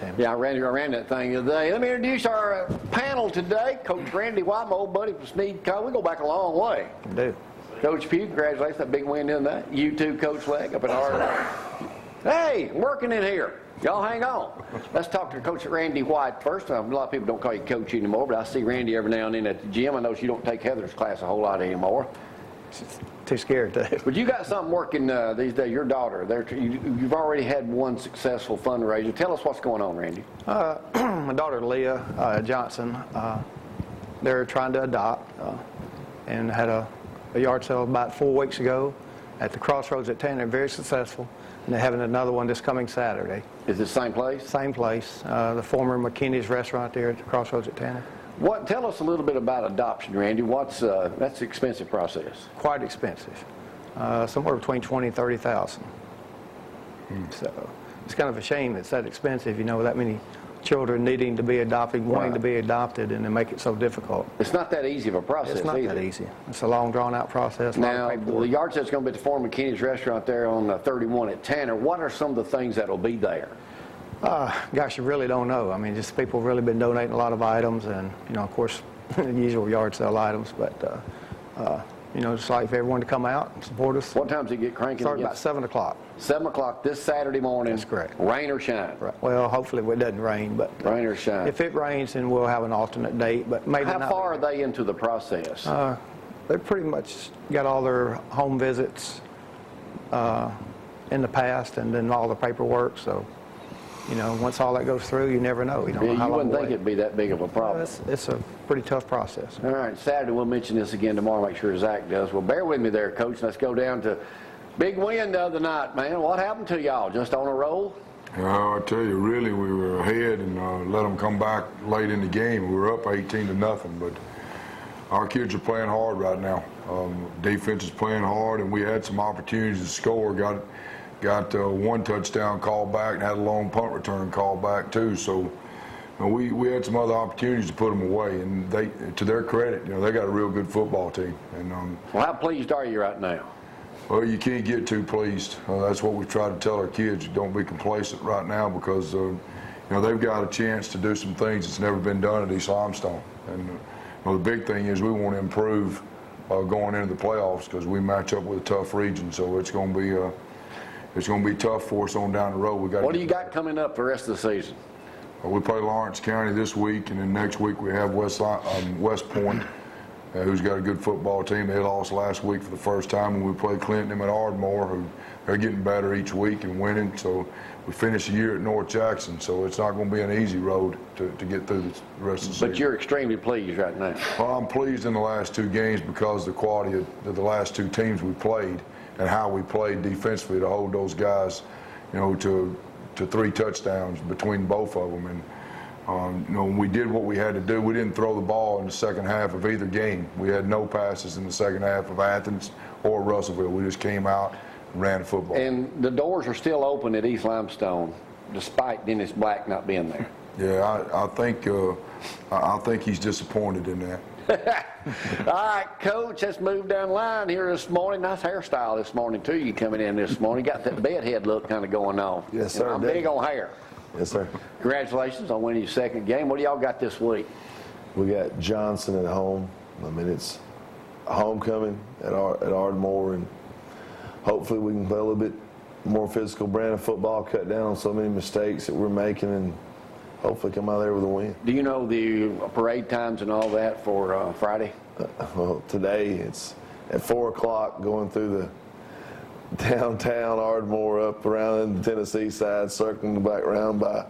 team. Yeah, I ran that thing the other day. Let me introduce our panel today. Coach Randy White, my old buddy from Sneed College. We go back a long way. We do. Coach Pugh, congratulations, that big win the other night. You too, Coach Legg, up in our. Hey, I'm working in here. Y'all hang on. Let's talk to Coach Randy White first. A lot of people don't call you Coach anymore, but I see Randy every now and then at the gym. I know you don't take Heather's class a whole lot anymore. Too scared to. But you got something working these days. Your daughter, you've already had one successful fundraiser. Tell us what's going on, Randy. My daughter Leah Johnson, they're trying to adopt and had a yard sale about 4 weeks ago at the Crossroads at Tanner. Very successful. And they're having another one this coming Saturday. Is it the same place? Same place, the former McKinney's restaurant there at the Crossroads at Tanner. Tell us a little bit about adoption, Randy. That's an expensive process. Quite expensive, somewhere between $20,000 and $30,000. So it's kind of a shame it's that expensive. You know, that many children needing to be adopted, wanting to be adopted, and they make it so difficult. It's not that easy of a process. It's not either. that easy. It's a long, drawn-out process. Now, the yard sale's going to be at the former McKinney's restaurant there on 31 at Tanner. What are some of the things that will be there? Gosh, you really don't know. I mean, just people have really been donating a lot of items, and you know, of course, the usual yard sale items. But you know, just like for everyone to come out and support us. What time does it get cranking? Start about 7 o'clock. 7 o'clock this Saturday morning. That's correct. Rain or shine. Right. Well, hopefully it doesn't rain, but rain or shine. If it rains, then we'll have an alternate date. But maybe how not. far are they into the process? They've pretty much got all their home visits in the past, and then all the paperwork. So, you know, once all that goes through, you never know. You don't know how long wouldn't think it'd be that big of a problem. It's a pretty tough process. All right, Saturday we'll mention this again tomorrow. Make sure Zach does. Well, bear with me there, Coach. Let's go down to big win the other night, man. What happened to y'all? Just on a roll? I tell you, really, we were ahead and let them come back late in the game. We were up 18-0, but our kids are playing hard right now. Defense is playing hard, and we had some opportunities to score. Got one touchdown call back and had a long punt return call back too. So we had some other opportunities to put them away, and they, to their credit, you know, they got a real good football team. And well, how pleased are you right now? Well, you can't get too pleased. That's what we try to tell our kids. Don't be complacent right now, because you know, they've got a chance to do some things that's never been done at East Limestone. And you know, the big thing is we want to improve going into the playoffs, because we match up with a tough region. So it's going to be tough for us on down the road. What do you got coming up for the rest of the season? We play Lawrence County this week, and then next week we have West Point, who's got a good football team. They lost last week for the first time, and we play Clint and them at Ardmore, who they're getting better each week and winning. So we finish the year at North Jackson, so it's not going to be an easy road to get through the rest of the season. But you're extremely pleased right now. Well, I'm pleased in the last two games because of the quality of the last two teams we played and how we played defensively to hold those guys, you know, to 3 touchdowns between both of them. And you know, when we did what we had to do, we didn't throw the ball in the second half of either game. We had no passes in the second half of Athens or Russellville. We just came out and ran the football. And the doors are still open at East Limestone, despite Dennis Black not being there. Yeah, I think he's disappointed in that. All right, Coach, let's move down the line here this morning. Nice hairstyle this morning, too. You coming in this morning. Got that bedhead look kind of going on. Yes, sir. I'm big on hair. Yes, sir. Congratulations on winning your second game. What do y'all got this week? We got Johnson at home. I mean, it's homecoming at Ardmore, and hopefully we can play a little bit more physical brand of football, cut down on so many mistakes that we're making, and hopefully come out there with a win. Do you know the parade times and all that for Friday? Well, today it's at 4 o'clock, going through the downtown Ardmore, up around the Tennessee side, circling back around by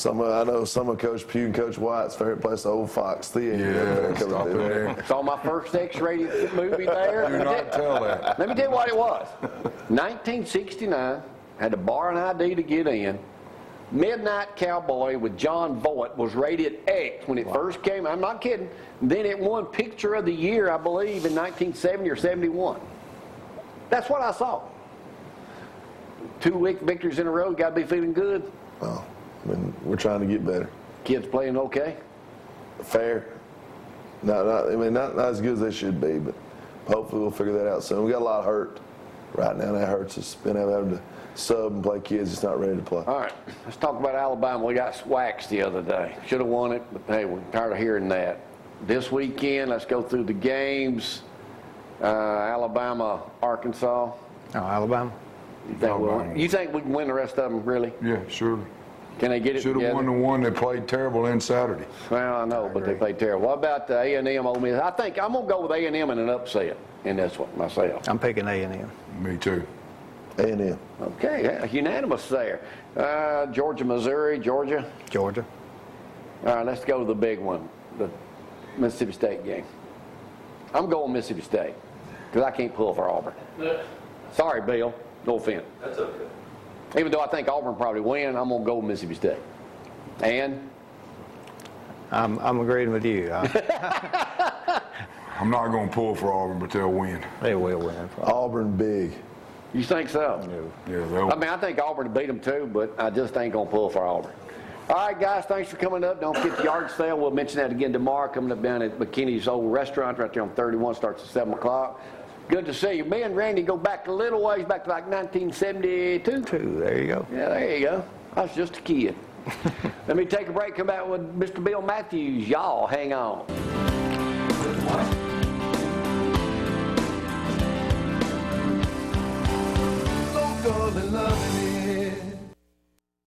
I know some of Coach Pugh and Coach White's favorite place, the old Fox Theater. Yeah, stop in there. Saw my first X-rated movie there. Do not tell that. Let me tell you what it was. 1969, had to borrow an ID to get in. Midnight Cowboy with John Voight was rated X when it first came. I'm not kidding. Then it won Picture of the Year, I believe, in 1970 or 71. That's what I saw. 2 victories in a row. Got to be feeling good. Well, I mean, we're trying to get better. Kids playing okay? Fair. Not as good as they should be, but hopefully we'll figure that out soon. We got a lot of hurt right now. That hurts us. Been able to sub and play kids that's not ready to play. All right, let's talk about Alabama. We got waxed the other day. Should have won it, but hey, we're tired of hearing that. This weekend, let's go through the games. Alabama, Arkansas. Oh, Alabama. You think we can win the rest of them, really? Yeah, surely. Can they get it Should together? have won the one that played terrible in Saturday. Well, I know, but they played terrible. What about the A&M Ole Miss? I think I'm going to go with A&M in an upset in this one myself. I'm picking A&M. Me too. A&M. Okay, yeah, unanimous there. Georgia, Missouri, Georgia. Georgia. All right, let's go to the big one, the Mississippi State game. I'm going Mississippi State because I can't pull for Auburn. Sorry, Bill. No offense. That's okay. Even though I think Auburn probably win, I'm going to go with Mississippi State. And? I'm agreeing with you. I'm not going to pull for Auburn, but they'll win. They will win. Auburn big. You think so? Yeah, they'll. I mean, I think Auburn will beat them too, but I just ain't going to pull for Auburn. All right, guys, thanks for coming up. Don't forget the yard sale. We'll mention that again tomorrow, coming up down at McKinney's old restaurant right there on 31. Starts at 7 o'clock. Good to see you. Me and Randy go back a little ways, back to like 1972. There you go. Yeah, there you go. I was just a kid. Let me take a break, come back with Mr. Bill Matthews. Y'all hang on.